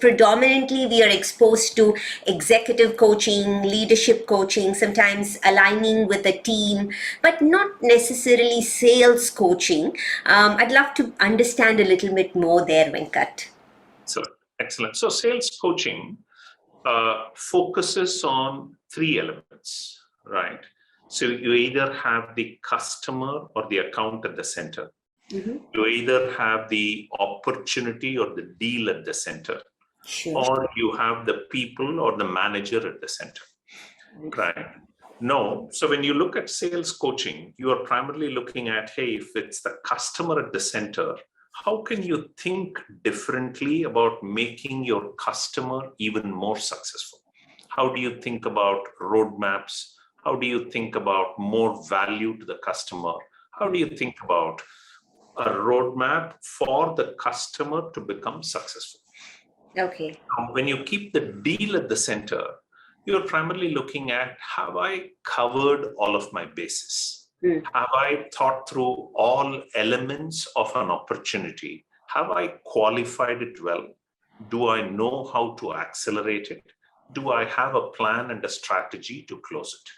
Predominantly, we are exposed to executive coaching, leadership coaching, sometimes aligning with a team, but not necessarily sales coaching. I'd love to understand a little bit more there, Venkat. Excellent. So sales coaching focuses on three elements, right? So you either have the customer or the account at the center. Mm-hmm. You either have the opportunity or the deal at the center. Sure. Or you have the people or the manager at the center, right? No. So when you look at sales coaching, you are primarily looking at, hey, if it's the customer at the center, how can you think differently about making your customer even more successful? How do you think about roadmaps? How do you think about more value to the customer? How do you think about a roadmap for the customer to become successful? Okay. Now, when you keep the deal at the center, you're primarily looking at, have I covered all of my bases? Have I thought through all elements of an opportunity? Have I qualified it well? Do I know how to accelerate it? Do I have a plan and a strategy to close it?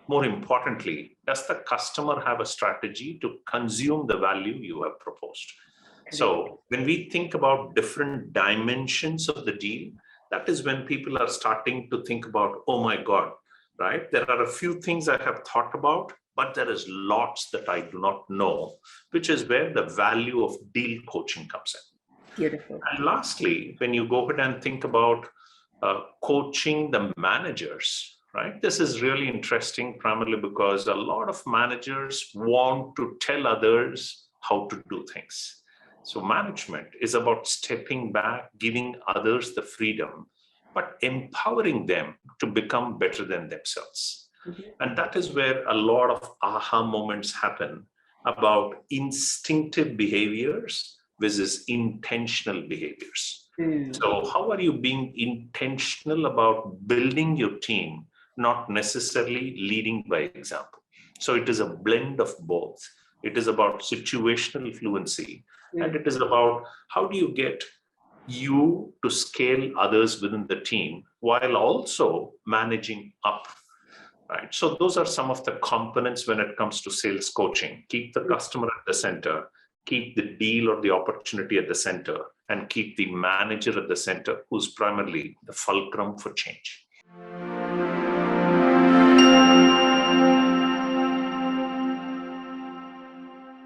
More importantly, does the customer have a strategy to consume the value you have proposed? So when we think about different dimensions of the deal, that is when people are starting to think about, oh my God, right? There are a few things I have thought about, but there is lots that I do not know, which is where the value of deal coaching comes in. Beautiful. And lastly, when you go ahead and think about coaching the managers, right? This is really interesting, primarily because a lot of managers want to tell others how to do things. So management is about stepping back, giving others the freedom, but empowering them to become better than themselves. Mm-hmm. And that is where a lot of aha moments happen about instinctive behaviors versus intentional behaviors. So how are you being intentional about building your team, not necessarily leading by example? So it is a blend of both. It is about situational fluency, and it is about how do you get you to scale others within the team while also managing up, right? So those are some of the components when it comes to sales coaching. Keep the customer at the center, keep the deal or the opportunity at the center, and keep the manager at the center, who's primarily the fulcrum for change.